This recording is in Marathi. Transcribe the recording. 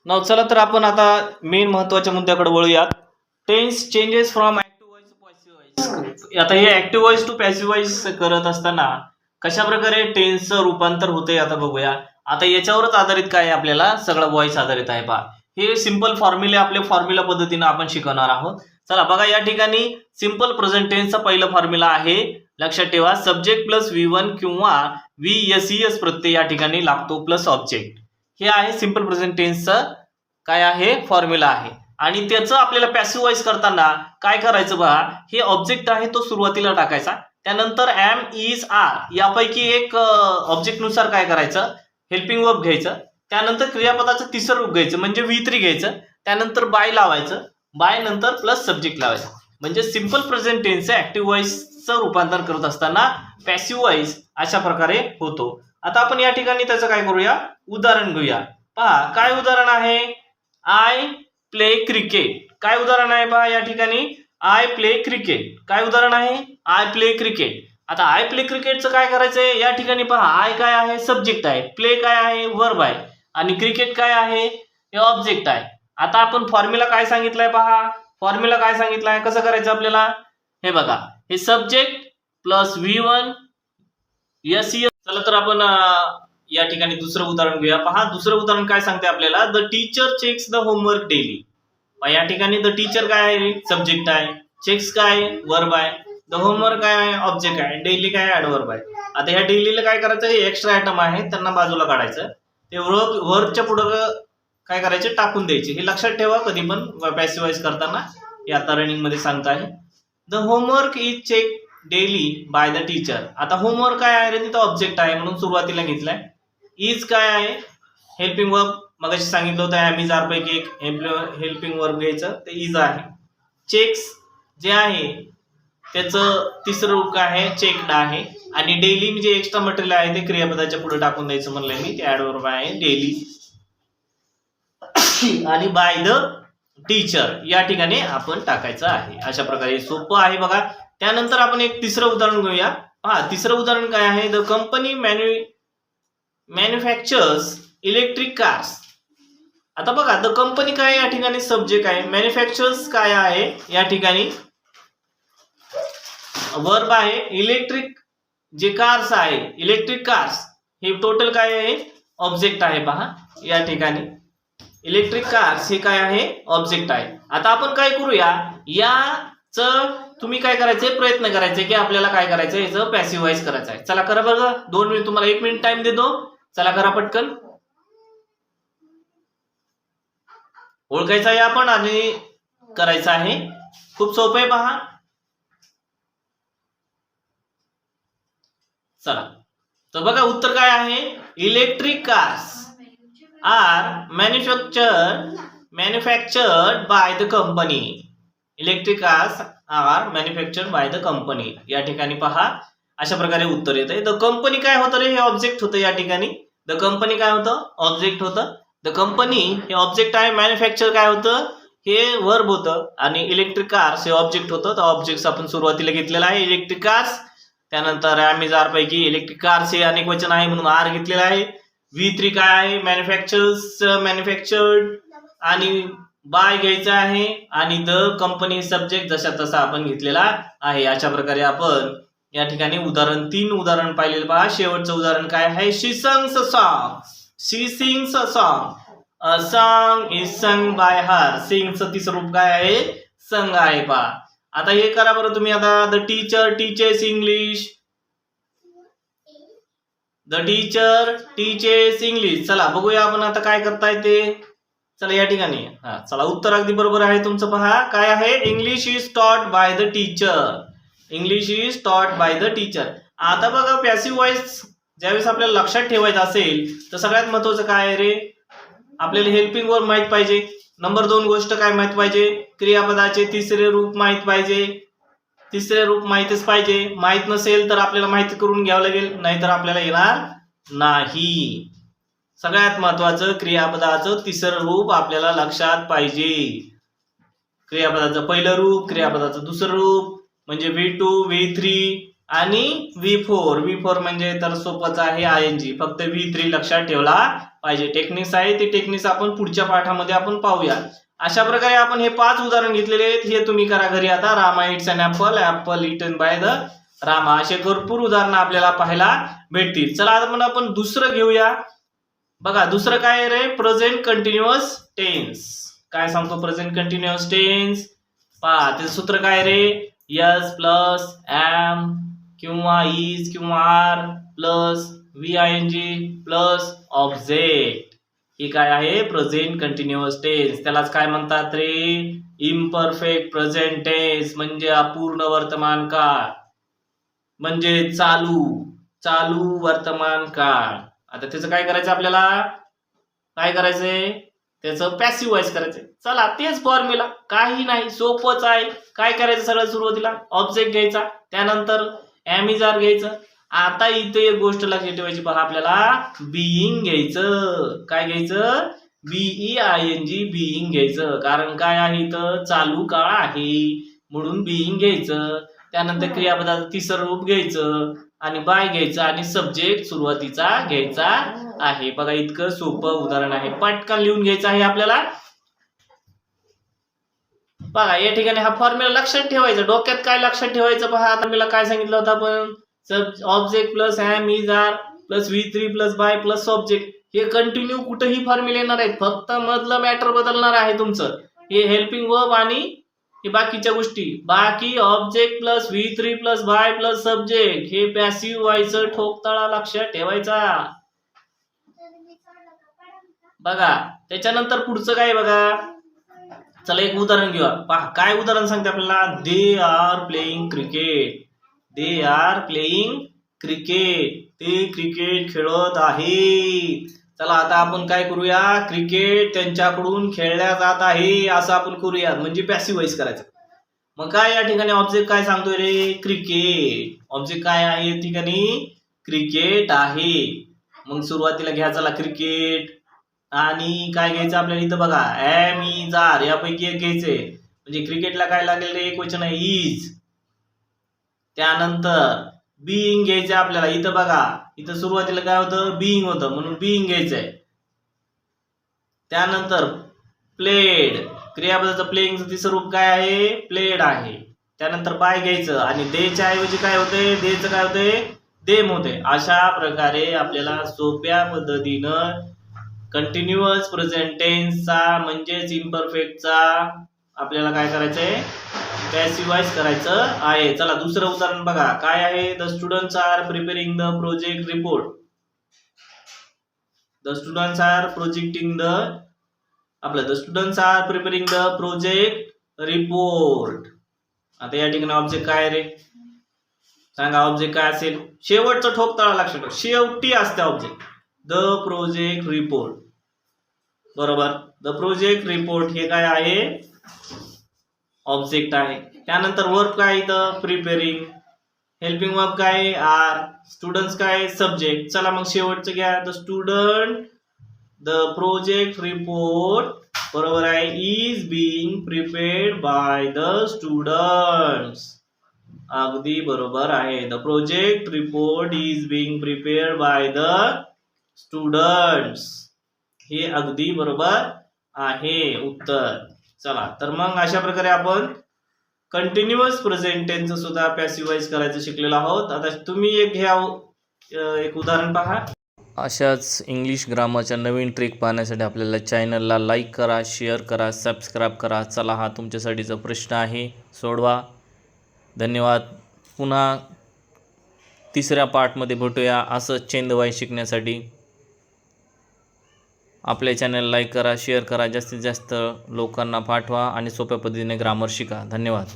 चला तर आपण आता मेन महत्त्वाच्या मुद्द्याकडे वळूयात. Tense changes from active voice to passive voice. आता हे active voice to passive voice करत असताना कशा प्रकारे टेन्सचं रूपांतर होते आता बघूया. आता याच्यावरच आधारित काय आहे, आपल्याला सगळं व्हॉइस आधारित आहे. पहा, हे सिंपल फॉर्म्युले आपल्या फॉर्म्युला पद्धतीने आपण शिकवणार आहोत. चला बघा, या ठिकाणी सिंपल प्रेझेंट टेन्सचा पहिला फॉर्म्युला आहे. लक्षात ठेवा, सब्जेक्ट प्लस V1 किंवा VSES प्रत्यय या ठिकाणी लागतो प्लस ऑब्जेक्ट. हे आहे सिंपल प्रेझेंट टेन्सचं काय आहे फॉर्म्युला आहे. आणि त्याचं आपल्याला पॅसिव्ह व्हॉइस करताना काय करायचं बघा, हे ऑब्जेक्ट आहे तो सुरुवातीला टाकायचा, त्यानंतर एम इज आर यापैकी एक ऑब्जेक्ट नुसार काय करायचं, हेल्पिंग वर्ब घ्यायचं, त्यानंतर क्रियापदाचं तिसरं रूप घ्यायचं म्हणजे V3 घ्यायचं, त्यानंतर बाय लावायचं, बाय नंतर प्लस सब्जेक्ट लावायचं. म्हणजे सिंपल प्रेझेंट टेन्सचं ऍक्टिव्ह व्हॉइसचं रूपांतर करत असताना पॅसिव्ह व्हॉइस अशा प्रकारे होतो. आता आपण या ठिकाणी त्याचं काय करूया, उदाहरण घेऊया. पहा, काय उदाहरण आहे, आय प्ले क्रिकेट. काय उदाहरण आहे पहा या ठिकाणी, आय प्ले क्रिकेट. काय उदाहरण आहे, आय प्ले क्रिकेट. आता आय प्ले क्रिकेटचं काय करायचंय, या ठिकाणी पहा, आय काय आहे, सब्जेक्ट आहे, प्ले काय आहे, वर्ब आहे, आणि क्रिकेट काय आहे, हे ऑब्जेक्ट आहे. आता आपण फॉर्म्युला काय सांगितलाय पहा, फॉर्म्युला काय सांगितलाय, कसं करायचं आपल्याला, हे बघा, हे सब्जेक्ट प्लस V1 SES. चला तर आपण या ठिकाणी दुसरं उदाहरण घेऊया. पहा, दुसरं उदाहरण काय सांगते आपल्याला, the teacher checks the homework daily. या ठिकाणी द टीचर काय आहे, सब्जेक्ट आहे, चेक्स काय वर्ब आहे, द होमवर्क काय आहे, ऑब्जेक्ट आहे, डेली काय ऍडवर्ब आहे. आता ह्या डेलीला काय करायचं, हे एक्स्ट्रा आयटम आहे त्यांना बाजूला काढायचं, ते वर्बच्या पुढं काय करायचे, टाकून द्यायचे. हे लक्षात ठेवा कधी पण पॅसिव्ह व्हॉइस करताना. हे आता रनिंग मध्ये सांगत आहे, the homework is check daily by the teacher. आता होमवर्क काय आहे रे, तिथं ऑब्जेक्ट आहे म्हणून सुरुवातीला घेतलाय. इज काय आहे, हेल्पिंग वर्ब, मगाशी सांगितलं होतं एम इज आर पैकी एक हेल्पिंग वर्ब घ्यायचं, ते इज आहे. चेक्स जे आहे त्याचं तिसरं रूप काय आहे, चेक्ड आहे. आणि डेली जे एक्स्ट्रा मटेरियल आहे ते क्रियापदाच्या पुढे टाकून द्यायचं म्हणलंय मी, ते ऍडवर्ब आहे डेली. आणि बाय द टीचर या ठिकाणी आपण टाकायचं आहे. अशा प्रकारे सोपं आहे बघा. त्यानंतर आपण एक तिसरं उदाहरण घेऊया. हा, तिसरं उदाहरण काय आहे, the company manufactures electric cars. आता बघा, द कंपनी काय या ठिकाणी सब्जेक्ट आहे, मॅन्युफॅक्चर्स काय आहे या ठिकाणी वर्ब आहे, इलेक्ट्रिक जे कार्स आहे, इलेक्ट्रिक कार्स हे टोटल काय आहे, ऑब्जेक्ट आहे. पहा या ठिकाणी इलेक्ट्रिक कार्स हे काय आहे, ऑब्जेक्ट आहे. आता आपण काय करूया, याच तुम्ही काय करायचे, प्रयत्न करायचे की आपल्याला काय करायचं, याचं पॅसिव्ह व्हॉइस करायचं आहे. चला करा बघा, 2 मिनिट तुम्हाला 1 मिनिट टाइम देतो. चला करा पटकन, ओळखायचं आहे आपण आणि करायचं आहे. खूप सोपं आहे पहा. चला तर बघा, उत्तर काय आहे, electric cars are manufactured by the company. Electric cars are manufactured by the company. या ठिकाणी पहा अशा प्रकारे उत्तर येते. द कंपनी काय होतं रे, हे ऑब्जेक्ट होतं. या ठिकाणी द कंपनी काय होतं, ऑब्जेक्ट होतं. द कंपनी हे ऑब्जेक्ट आहे, मॅन्युफॅक्चर काय होतं, हे वर्ब होतं, आणि इलेक्ट्रिक कार्स हे ऑब्जेक्ट होतं. तर ऑब्जेक्ट आपण सुरुवातीला घेतलेला आहे इलेक्ट्रिक कार्स. त्यानंतर एम आर पैकी इलेक्ट्रिक कार्स हे अनेक वचन आहे म्हणून आर घेतलेला आहे. V3 काय आहे, मॅन्युफॅक्चर्ड, आणि बाय घ्यायचं आहे, आणि द कंपनी सब्जेक्ट जशा तसा आपण घेतलेला आहे. अशा प्रकारे आपण या ठिकाणी उदाहरण 3 उदाहरण पाहिलेलं पहा. शेवटचं उदाहरण काय आहे, she sings a song. She sings a song. A song is sung by her. सिंगचं तिसरं रूप काय आहे, संग आहे. पहा आता हे करा बरं तुम्ही. आता the teacher teaches English. The teacher teaches English. चला बघूया आपण आता काय करताय ते. चला या ठिकाणी चला, उत्तर अगदी बरोबर आहे तुमचं. पहा काय आहे, English is taught by the teacher. English is taught by the teacher. आता बघा, पॅसिव्ह व्हॉइस ज्यावेळेस आपल्याला लक्षात ठेवायचं असेल तर सगळ्यात महत्वाचं काय आहे रे, आपल्याला हेल्पिंग वर्ब माहित पाहिजे. नंबर 2 गोष्ट काय माहित पाहिजे, क्रियापदाचे तिसरे रूप माहित पाहिजे. तिसरे रूप माहितच पाहिजे. माहित नसेल तर आपल्याला माहिती करून घ्यावं लागेल, नाहीतर आपल्याला येणार नाही. सगळ्यात महत्वाचं, क्रियापदाचं तिसरं रूप आपल्याला लक्षात पाहिजे. क्रियापदाचं पहिलं रूप, क्रियापदाचं दुसरं रूप म्हणजे V2, V3 आणि V4. V4 म्हणजे तर सोपंच आहे, ING. फक्त V3 लक्षात ठेवला पाहिजे. टेक्निक्स आहे ते टेक्निक्स आपण पुढच्या पाठामध्ये आपण पाहूया. अशा प्रकारे आपण हे 5 उदाहरण घेतलेले आहेत. हे तुम्ही करा घरी आता. Rama eats an apple eaten by the Rama. असे भरपूर उदाहरणं आपल्याला पाहायला भेटतील. चला आता आपण दुसरं घेऊया. बघा दुसरं काय रे, प्रेझेंट कंटिन्युअस टेन्स. काय सांगतो प्रेझेंट कंटिन्युअस टेन्स? पहा त्याचं सूत्र काय रे, यस प्लस एम किंवा इज किंवा are plus VING plus object. हे काय आहे, प्रेझेंट कंटिन्युअस टेन्स. त्यालाच काय म्हणतात रे, इम्परफेक्ट प्रेझेंट टेन्स, म्हणजे अपूर्ण वर्तमान काळ, म्हणजे चालू वर्तमान काळ. आता त्याचं काय करायचं आपल्याला, काय करायचंय, त्याचं पॅसिव्ह वॉइस करायचंय. चला तेच फॉर्म्युला, काही नाही, सोपंच आहे. काय करायचं, सगळ्यात सुरुवातीला ऑब्जेक्ट घ्यायचा, त्यानंतर एम इज आर घ्यायचं. आता इथे एक गोष्ट लक्षात ठेवायची, पहा आपल्याला बीइंग घ्यायचं. काय घ्यायचं, BEING बीइंग घ्यायचं. कारण काय आहे, इथं चालू काळ आहे म्हणून बीइंग घ्यायचं. त्यानंतर क्रियापदाचं तिसरं रूप घ्यायचं आणि बाय घ्यायचं आणि सब्जेक्ट सुरुवातीचा घ्यायचा आहे. बघा इतकं सोपं उदाहरण आहे, पटकन लिहून घ्यायचं आहे आपल्याला. बघा या ठिकाणी हा फॉर्म्युला लक्षात ठेवायचा. डोक्यात काय लक्षात ठेवायचं, पहा आता मला काय सांगितलं होतं आपण, object plus am is are plus V3 plus by plus object. हे कंटिन्यू कुठेही फॉर्म्युला येणार आहेत, फक्त मधलं मॅटर बदलणार आहे तुमचं. हे हेल्पिंग वर्ब आणि हे बाकीच्या गोष्टी. बाकी object plus V3 plus by plus subject हे पॅसिव्ह व्हायचं, ठोकताळा लक्षात ठेवायचा. बघा त्याच्यानंतर पुढचं काय बघा. चला एक उदाहरण घेऊया. पहा काय उदाहरण सांगते आपल्याला, they are playing cricket. They are playing cricket. ते क्रिकेट खेळत आहेत. चला आता आपण काय करूया, क्रिकेट त्यांच्याकडून खेळल्या जात आहे असं आपण करूया, म्हणजे पॅसिव्ह वॉइस करायचं. मग काय या ठिकाणी ऑब्जेक्ट काय सांगतोय रे, क्रिकेट. ऑब्जेक्ट काय आहे या ठिकाणी, क्रिकेट आहे. मग सुरुवातीला घ्या चला क्रिकेट आणि काय घ्यायचं आपल्याला इथं बघा, एम इज आर यापैकी एक घ्यायचंय. म्हणजे क्रिकेटला काय लागेल रे, एक वचन आहे इज. त्यानंतर बीइंग घ्यायचं आपल्याला. इथं बघा इथं सुरुवातीला काय होतं, बीइंग होतं म्हणून बीइंग घ्यायचंय. त्यानंतर प्लेड, क्रियापदाचं प्लेइंगचं तिसरं रूप काय आहे, प्लेड आहे. त्यानंतर बाय घ्यायचं आणि देच्या ऐवजी काय होते, देचं काय होते, देम होते. अशा प्रकारे आपल्याला सोप्या पद्धतीनं कंटिन्युअस प्रेझेंट टेन्सचा म्हणजेच इम्परफेक्टचा आपल्याला काय करायचंय, पॅसिव्ह वॉइस करायचं आहे. चला दुसरं उदाहरण बघा काय आहे, the students are preparing the project report. The students are the students are preparing the project report. आता या ठिकाणी ऑब्जेक्ट काय रे, सांगा ऑब्जेक्ट काय असेल, शेवटचं ठोकताळा लक्षात ठेवा, शेवटी असते ऑब्जेक्ट. द प्रोजेक्ट रिपोर्ट, बरोबर. द प्रोजेक्ट रिपोर्ट हे काय आहे, ऑब्जेक्ट आहे. त्यानंतर वर्ब काय इथं, प्रिपेरिंग. हेल्पिंग वर्ब काय, आर. स्टुडंट्स काय, सब्जेक्ट. चला मग शेवटचं घ्या, the student, the project report, बरोबर आहे, is being prepared by the students. अगदी बरोबर आहे. The project report is being prepared by the students. हे अगदी बरोबर आहे उत्तर. चला तर मग अशा प्रकारे आपण कंटिन्युअस प्रेझेंट टेन्स सुद्धा पॅसिव्ह वॉइस करायचं शिकलेलो आहोत. आता तुम्ही एक घ्या, एक उदाहरण पहा. अशाच इंग्लिश ग्रामरच्या नवीन ट्रिक पाहण्यासाठी आपल्याला चॅनलला लाईक करा, शेअर करा, सबस्क्राईब करा. चला हा तुमच्यासाठीचा प्रश्न आहे, सोडवा. धन्यवाद. पुन्हा तिसऱ्या पार्टमध्ये भेटूया असंच चेंज वॉइस शिकण्यासाठी. आपल्या चॅनल लाईक करा, शेअर करा, जास्तीत जास्त लोकांना पाठवा आणि सोप्या पद्धतीने ग्रामर शिका. धन्यवाद.